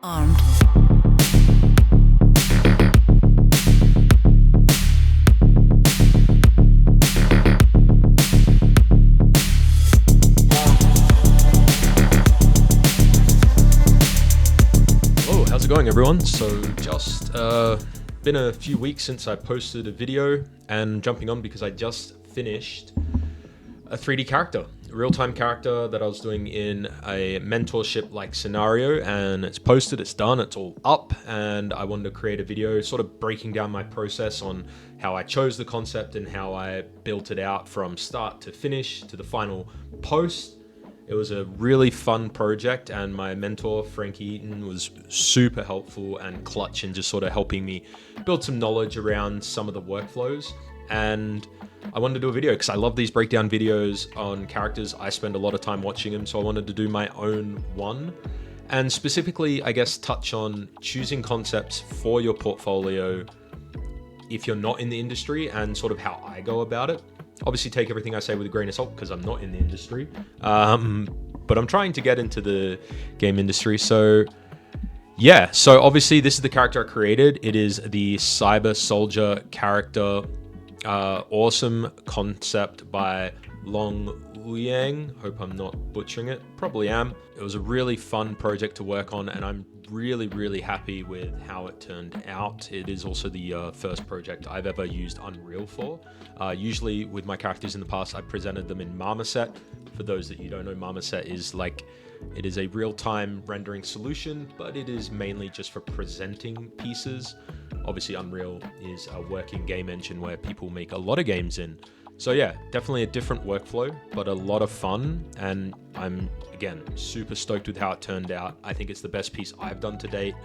Armed. Hello, how's it going, everyone? So just been a few weeks since I posted a video, and jumping on because I just finished a 3D character, a real-time character that I was doing in a mentorship-like scenario, and it's posted, it's done, it's all up, and I wanted to create a video sort of breaking down my process on how I chose the concept and how I built it out from start to finish to the final post. It was a really fun project, and my mentor, Frankie Eaton, was super helpful and clutch in just sort of helping me build some knowledge around some of the workflows. And I wanted to do a video because I love these breakdown videos on characters. I spend a lot of time watching them, so I wanted to do my own one. And specifically, I guess, touch on choosing concepts for your portfolio if you're not in the industry and sort of how I go about it. Obviously, take everything I say with a grain of salt because I'm not in the industry. But I'm trying to get into the game industry. So yeah, so obviously this is the character I created. It is the Cyber Soldier character. Awesome concept by Long Liang. Hope I'm not butchering it. Probably am. It was a really fun project to work on, and I'm really happy with how it turned out. It is also the first project I've ever used Unreal for. Usually with my characters in the past, I presented them in Marmoset. For those that you don't know, Marmoset is it is a real-time rendering solution, but it is mainly just for presenting pieces. Obviously, Unreal is a working game engine where people make a lot of games in. So yeah, definitely a different workflow, but a lot of fun. And I'm, again, super stoked with how it turned out. I think it's the best piece I've done to date.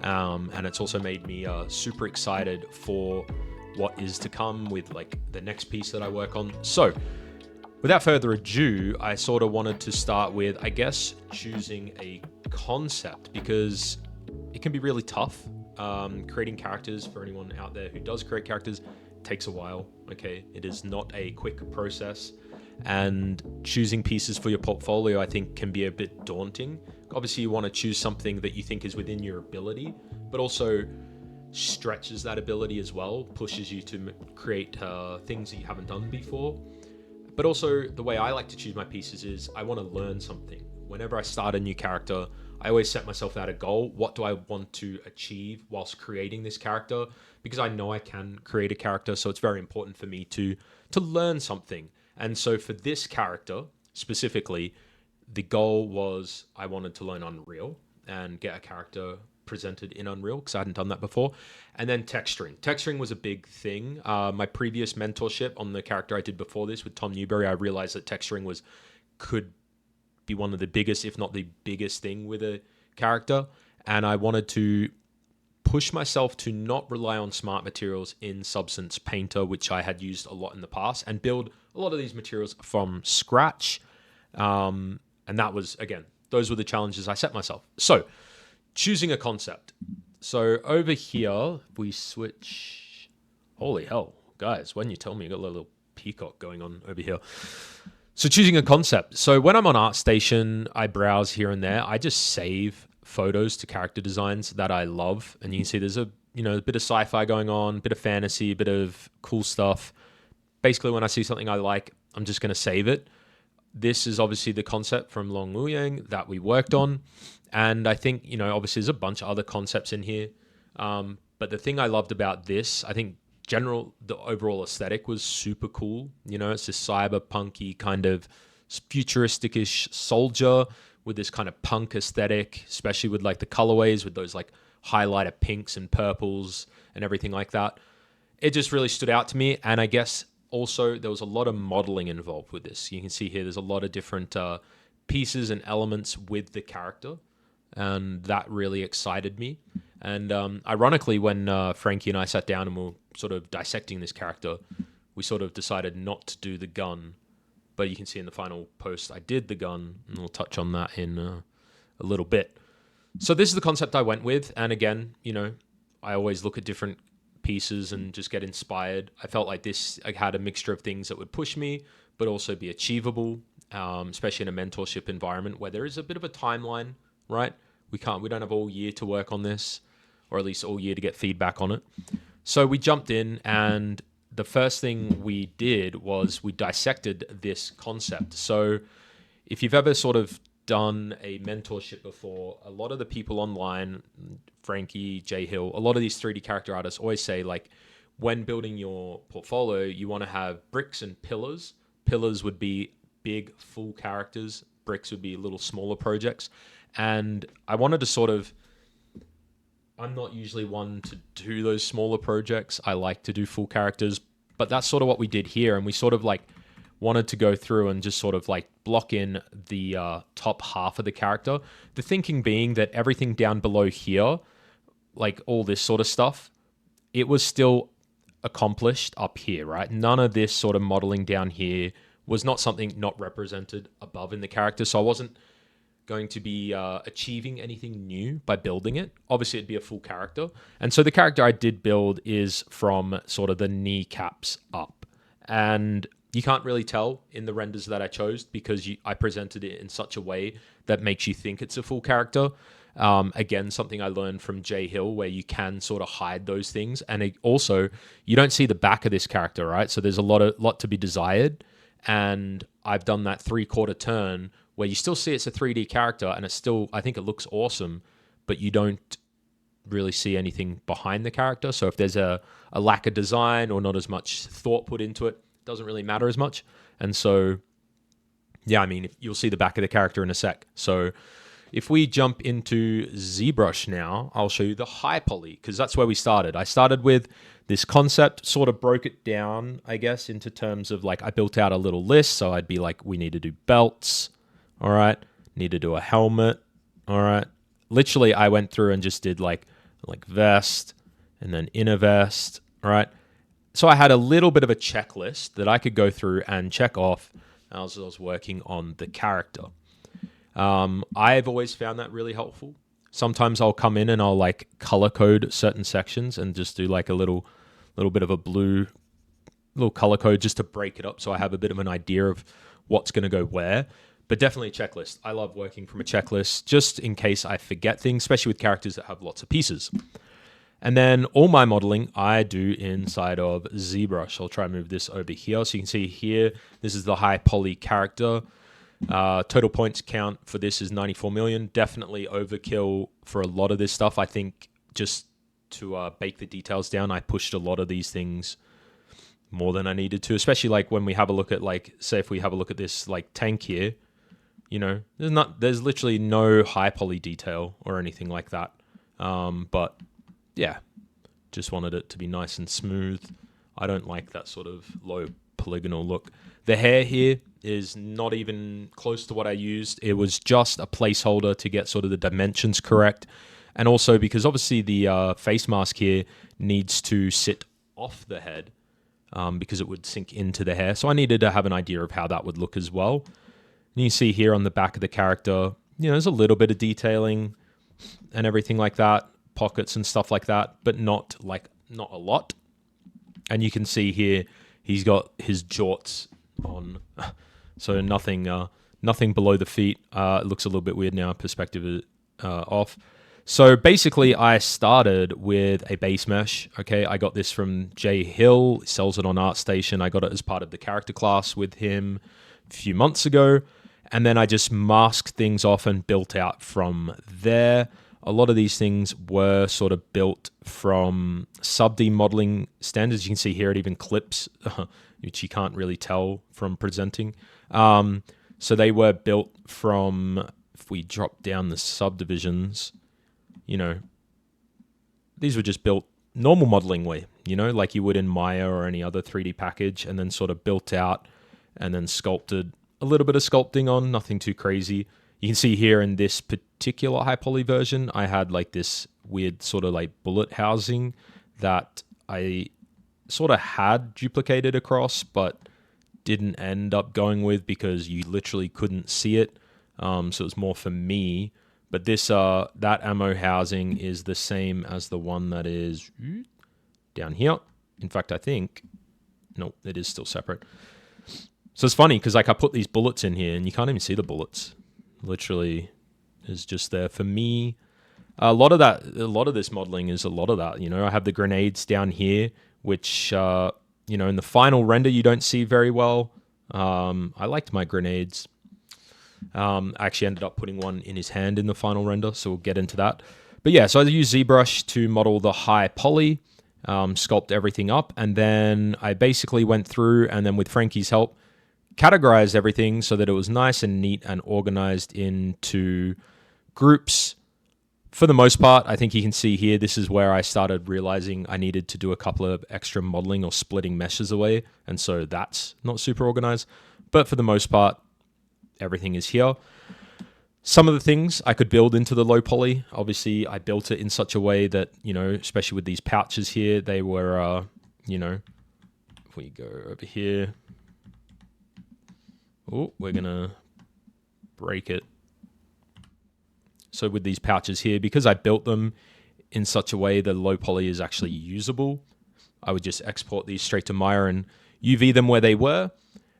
And it's also made me super excited for what is to come with the next piece that I work on. So without further ado, I sort of wanted to start with, I guess, choosing a concept, because it can be really tough. Creating characters, for anyone out there who does create characters, takes a while. Okay, it is not a quick process, and choosing pieces for your portfolio, I think, can be a bit daunting. Obviously, you want to choose something that you think is within your ability, but also stretches that ability as well, pushes you to create things that you haven't done before. But also, the way I like to choose my pieces is I want to learn something. Whenever I start a new character, I always set myself out a goal. What do I want to achieve whilst creating this character? Because I know I can create a character, so it's very important for me to learn something. And so for this character specifically, the goal was I wanted to learn Unreal and get a character presented in Unreal, because I hadn't done that before. And then texturing. Texturing was a big thing. My previous mentorship on the character I did before this with Tom Newberry, I realized that texturing could be one of the biggest, if not the biggest thing with a character. And I wanted to push myself to not rely on smart materials in Substance Painter, which I had used a lot in the past, and build a lot of these materials from scratch. And that was, again, those were the challenges I set myself. So choosing a concept. So over here, we switch. Holy hell, guys, when you tell me you got a little peacock going on over here. So choosing a concept. So when I'm on ArtStation, I browse here and there. I just save photos to character designs that I love. And you can see there's a bit of sci-fi going on, a bit of fantasy, a bit of cool stuff. Basically, when I see something I like, I'm just going to save it. This is obviously the concept from Long Liang that we worked on. And I think, obviously there's a bunch of other concepts in here. But the thing I loved about this, I think the overall aesthetic was super cool. It's this cyberpunky kind of futuristic-ish soldier with this kind of punk aesthetic, especially with the colorways, with those highlighter pinks and purples and everything like that. It just really stood out to me. And I guess also there was a lot of modeling involved with this. You can see here there's a lot of different pieces and elements with the character, and that really excited me. And ironically, when Frankie and I sat down and were sort of dissecting this character, we sort of decided not to do the gun. But you can see in the final post, I did the gun, and we'll touch on that in a little bit. So this is the concept I went with. And again, I always look at different pieces and just get inspired. I felt like this had a mixture of things that would push me, but also be achievable, especially in a mentorship environment where there is a bit of a timeline, right? We don't have all year to work on this, or at least all year to get feedback on it. So we jumped in, and the first thing we did was we dissected this concept. So if you've ever sort of done a mentorship before, a lot of the people online, Frankie, J Hill, a lot of these 3D character artists always say, like, when building your portfolio, you want to have bricks and pillars. Pillars would be big, full characters. Bricks would be little smaller projects. And I wanted to sort of, I'm not usually one to do those smaller projects. I like to do full characters, but that's sort of what we did here. And we sort of like wanted to go through and just sort of like block in the top half of the character. The thinking being that everything down below here, like all this sort of stuff, it was still accomplished up here, right? None of this sort of modeling down here was not something not represented above in the character. So I wasn't going to be achieving anything new by building it. Obviously, it'd be a full character. And so the character I did build is from sort of the kneecaps up. And you can't really tell in the renders that I chose because I presented it in such a way that makes you think it's a full character. Again, something I learned from J Hill, where you can sort of hide those things. And also, you don't see the back of this character, right? So there's a lot to be desired. And I've done that 3/4 turn where you still see it's a 3D character, and it's still, I think it looks awesome, but you don't really see anything behind the character. So if there's a lack of design or not as much thought put into it, it doesn't really matter as much. And so, yeah, I mean, you'll see the back of the character in a sec. So if we jump into Zbrush now, I'll show you the high poly, because that's where we started. I started with this concept, sort of broke it down, I guess, into terms of like, I built out a little list. So I'd be like, we need to do belts. All right. Need to do a helmet. All right. Literally, I went through and just did like vest and then inner vest. All right. So I had a little bit of a checklist that I could go through and check off as I was working on the character. I've always found that really helpful. Sometimes I'll come in and I'll like color code certain sections and just do like a little bit of a blue little color code just to break it up, so I have a bit of an idea of what's going to go where. But definitely a checklist. I love working from a checklist just in case I forget things, especially with characters that have lots of pieces. And then all my modeling I do inside of Zbrush. I'll try and move this over here. So you can see here, this is the high poly character. Total points count for this is 94 million. Definitely overkill for a lot of this stuff. I think just to bake the details down, I pushed a lot of these things more than I needed to, especially like when we have a look at, like, say if we have a look at this like tank here, you know, there's literally no high poly detail or anything like that. But yeah, just wanted it to be nice and smooth. I don't like that sort of low polygonal look. The hair here is not even close to what I used. It was just a placeholder to get sort of the dimensions correct. And also because obviously the face mask here needs to sit off the head because it would sink into the hair. So I needed to have an idea of how that would look as well. And you see here on the back of the character, you know, there's a little bit of detailing and everything like that, pockets and stuff like that, but not a lot. And you can see here, he's got his jorts on, so nothing below the feet. It looks a little bit weird now, perspective off. So basically, I started with a base mesh. Okay, I got this from J Hill. He sells it on ArtStation. I got it as part of the character class with him a few months ago. And then I just masked things off and built out from there. A lot of these things were sort of built from sub-D modeling standards. You can see here it even clips, which you can't really tell from presenting. So they were built from, if we drop down the subdivisions, you know, these were just built normal modeling way, you know, like you would in Maya or any other 3D package, and then sort of built out and then sculpted a little bit of sculpting on, nothing too crazy. You can see here in this particular high poly version, I had like this weird sort of like bullet housing that I sort of had duplicated across, but didn't end up going with because you literally couldn't see it. So it was more for me. But this that ammo housing is the same as the one that is down here. In fact, I think, no, it is still separate. So it's funny because like I put these bullets in here and you can't even see the bullets. Literally is just there for me. A lot of this modeling is a lot of that. I have the grenades down here, which, in the final render, you don't see very well. I liked my grenades. I actually ended up putting one in his hand in the final render, so we'll get into that. But yeah, so I use ZBrush to model the high poly, sculpt everything up, and then I basically went through and then with Frankie's help, categorized everything so that it was nice and neat and organized into groups. For the most part, I think you can see here, this is where I started realizing I needed to do a couple of extra modeling or splitting meshes away, and so that's not super organized. But for the most part, everything is here. Some of the things I could build into the low poly. Obviously, I built it in such a way that, especially with these pouches here, they were, if we go over here, oh, we're going to break it. So with these pouches here, because I built them in such a way that low poly is actually usable, I would just export these straight to Maya and UV them where they were.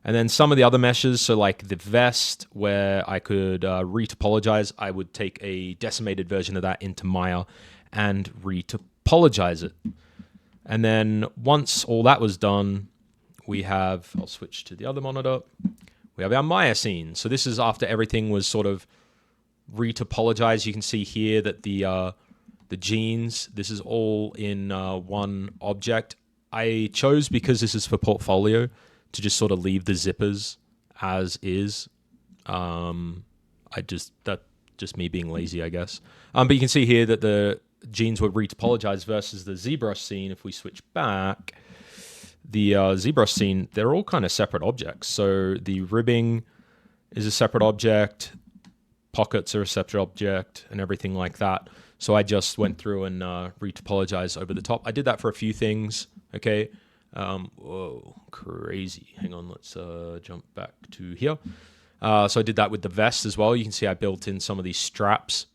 And then some of the other meshes, so like the vest, where I could retopologize, I would take a decimated version of that into Maya and retopologize it. And then once all that was done, we have, I'll switch to the other monitor, we have our Maya scene. So this is after everything was sort of retopologized. You can see here that the genes, this is all in one object. I chose, because this is for portfolio, to just sort of leave the zippers as is. That's just me being lazy, I guess. But you can see here that the genes were retopologized versus the ZBrush scene. If we switch back, the ZBrush scene, they're all kind of separate objects. So the ribbing is a separate object, pockets are a separate object, and everything like that. So I just went through and retopologized over the top. I did that for a few things, okay? Whoa, crazy. Hang on, let's jump back to here. So I did that with the vest as well. You can see I built in some of these straps.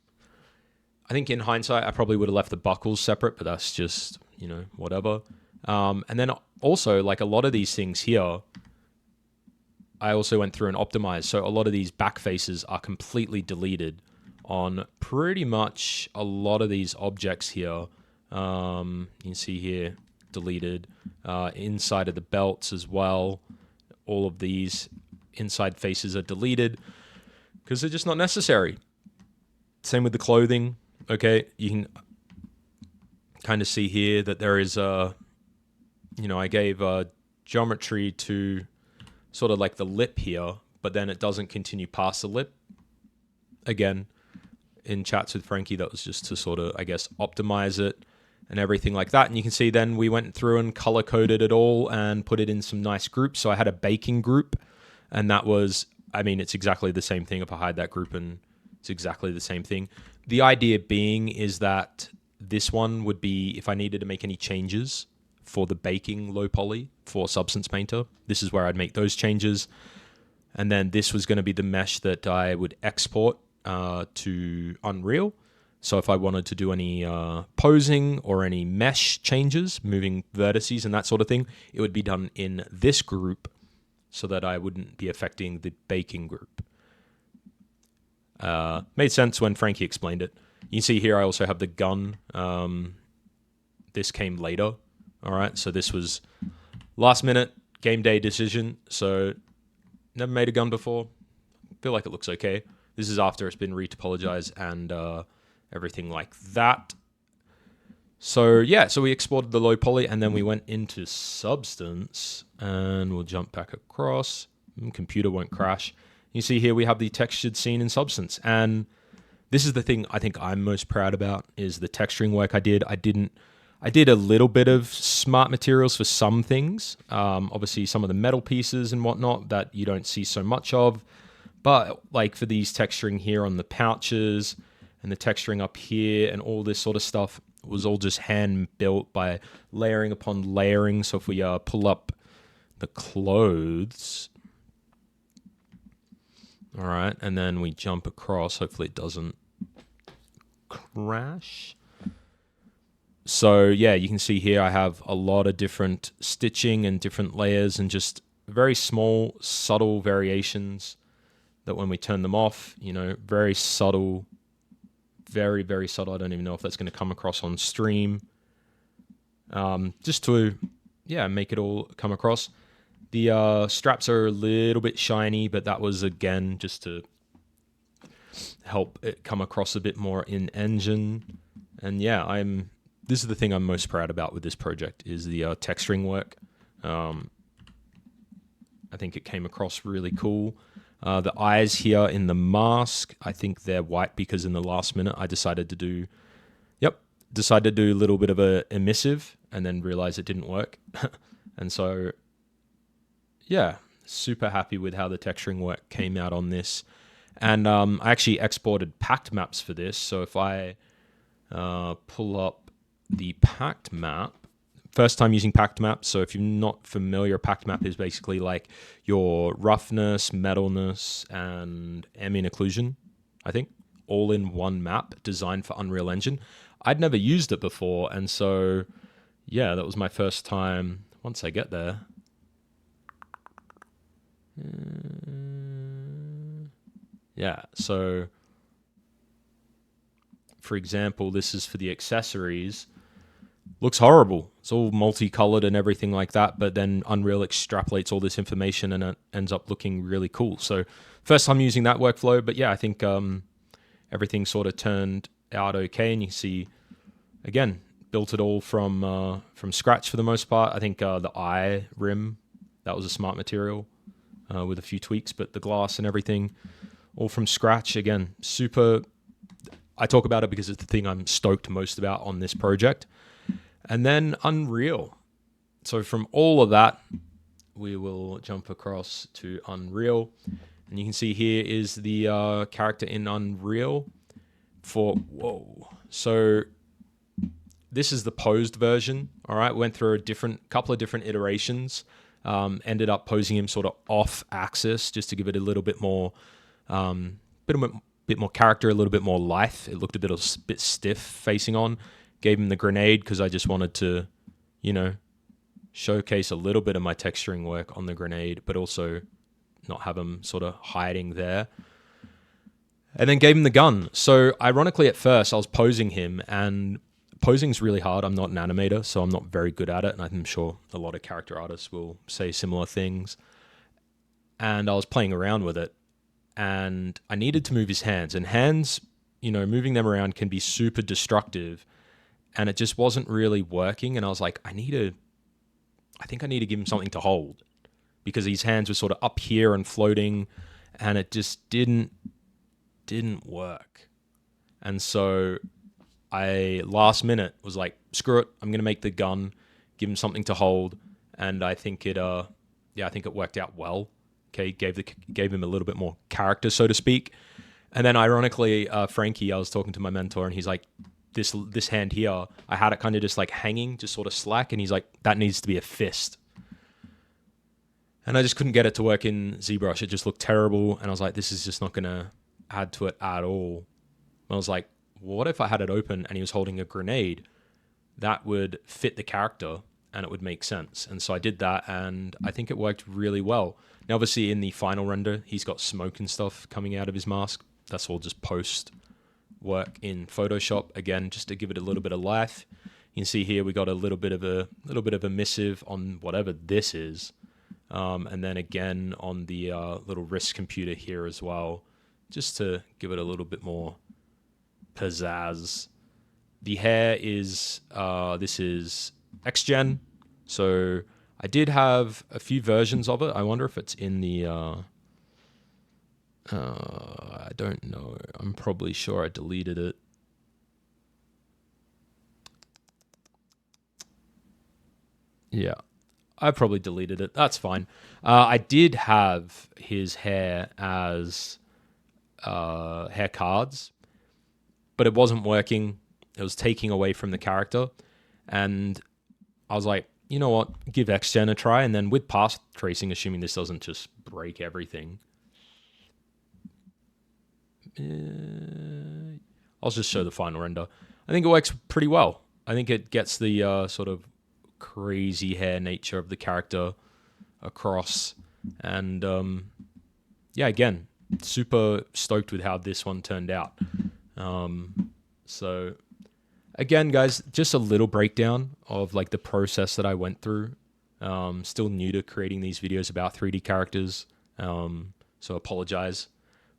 I think in hindsight, I probably would have left the buckles separate, but that's just, whatever. And then also, like a lot of these things here, I also went through and optimized. So a lot of these back faces are completely deleted on pretty much a lot of these objects here. You can see here, deleted. Inside of the belts as well, all of these inside faces are deleted because they're just not necessary. Same with the clothing. Okay, you can kind of see here that there is I gave geometry to sort of like the lip here, but then it doesn't continue past the lip. Again, in chats with Frankie, that was just to sort of, I guess, optimize it and everything like that. And you can see then we went through and color coded it all and put it in some nice groups. So I had a baking group, and that was, it's exactly the same thing. If I hide that group, and it's exactly the same thing. The idea being is that this one would be, if I needed to make any changes for the baking low poly for Substance Painter, this is where I'd make those changes. And then this was going to be the mesh that I would export to Unreal. So if I wanted to do any posing or any mesh changes, moving vertices and that sort of thing, it would be done in this group so that I wouldn't be affecting the baking group. Made sense when Frankie explained it. You can see here I also have the gun. This came later. All right, so this was last minute game day decision. So never made a gun before. Feel like it looks okay. This is after it's been retopologized and everything like that. So yeah, so we exported the low poly and then we went into Substance, and we'll jump back across. Computer won't crash. You see here we have the textured scene in Substance, and this is the thing I think I'm most proud about is the texturing work I did. I did a little bit of smart materials for some things. Obviously some of the metal pieces and whatnot that you don't see so much of, but like for these texturing here on the pouches and the texturing up here and all this sort of stuff was all just hand built by layering upon layering. So if we pull up the clothes, all right, and then we jump across, hopefully it doesn't crash. So yeah, you can see here I have a lot of different stitching and different layers and just very small, subtle variations that when we turn them off, very subtle very, very subtle. I don't even know if that's going to come across on stream. Just to, make it all come across. The straps are a little bit shiny, but that was, again, just to help it come across a bit more in engine. And this is the thing I'm most proud about with this project is the texturing work. I think it came across really cool. The eyes here in the mask, I think they're white because in the last minute I decided to do a little bit of a emissive and then realized it didn't work. And so, super happy with how the texturing work came out on this. And I actually exported packed maps for this. So if I pull up the packed map, first time using packed maps. So if you're not familiar, packed map is basically like your roughness, metalness, and ambient occlusion, I think, all in one map designed for Unreal Engine. I'd never used it before, and so that was my first time. Once I get there, so for example, this is for the accessories. Looks horrible. It's all multicolored and everything like that, but then Unreal extrapolates all this information and it ends up looking really cool. So first time using that workflow, but I think everything sort of turned out okay. And you see, again, built it all from scratch for the most part. I think the eye rim, that was a smart material with a few tweaks, but the glass and everything, all from scratch. Again, super. I talk about it because it's the thing I'm stoked most about on this project. And then Unreal. So from all of that, we will jump across to Unreal. And you can see here is the character in Unreal So this is the posed version. All right, went through couple of different iterations. Ended up posing him sort of off axis just to give it a little bit more, bit more character, a little bit more life. It looked a bit stiff facing on. Gave him the grenade because I just wanted to, showcase a little bit of my texturing work on the grenade, but also not have him sort of hiding there. And then gave him the gun. So ironically, at first I was posing him, and posing's really hard. I'm not an animator, so I'm not very good at it. And I'm sure a lot of character artists will say similar things. And I was playing around with it, and I needed to move his hands. And hands, moving them around can be super destructive. And it just wasn't really working. And I was like, I think I need to give him something to hold, because his hands were sort of up here and floating, and it just didn't work. And so I last minute was like, screw it, I'm going to make the gun, give him something to hold. And I think it worked out well. Okay. Gave him a little bit more character, so to speak. And then ironically, Frankie, I was talking to my mentor, and he's like, this hand here, I had it kind of just like hanging, just sort of slack. And he's like, that needs to be a fist. And I just couldn't get it to work in Zbrush. It just looked terrible. And I was like, this is just not going to add to it at all. And I was like, what if I had it open and he was holding a grenade? That would fit the character and it would make sense. And so I did that, and I think it worked really well. Now, obviously in the final render, he's got smoke and stuff coming out of his mask. That's all just post work in Photoshop, again, just to give it a little bit of life. You can see here we got a little bit of a missive on whatever this is, and then again on the little wrist computer here as well, just to give it a little bit more pizzazz. The hair is this is XGen, so I did have a few versions of it. I wonder if it's in the I don't know. I'm probably sure I deleted it. Yeah, I probably deleted it. That's fine. I did have his hair as hair cards, but it wasn't working. It was taking away from the character. And I was like, you know what? Give XGen a try. And then with path tracing, assuming this doesn't just break everything, I'll just show the final render. I think it works pretty well. I think it gets the sort of crazy hair nature of the character across. And again, super stoked with how this one turned out. So again, guys, just a little breakdown of like the process that I went through. Still new to creating these videos about 3D characters, so apologize.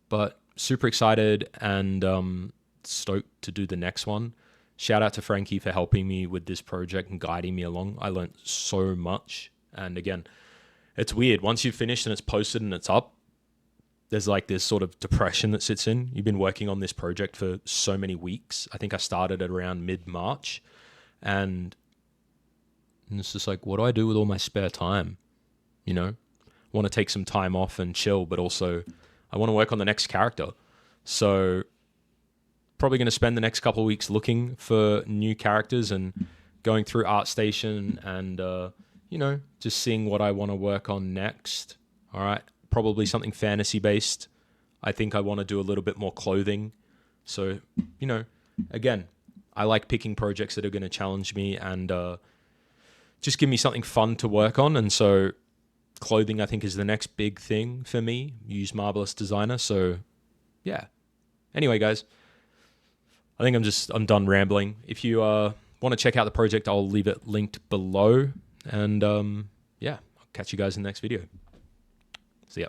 But super excited and stoked to do the next one. Shout out to Frankie for helping me with this project and guiding me along. I learned so much. And again, it's weird. Once you've finished and it's posted and it's up, there's like this sort of depression that sits in. You've been working on this project for so many weeks. I think I started at around mid-March. And it's just like, what do I do with all my spare time? You know, I want to take some time off and chill, but also I want to work on the next character. So probably going to spend the next couple of weeks looking for new characters and going through ArtStation and, you know, just seeing what I want to work on next. All right. Probably something fantasy based. I think I want to do a little bit more clothing. So, you know, again, I like picking projects that are going to challenge me and just give me something fun to work on. And so clothing, I think, is the next big thing for me. Use Marvelous Designer. So yeah. Anyway, guys, I think I'm done rambling. If you want to check out the project, I'll leave it linked below. And yeah, I'll catch you guys in the next video. See ya.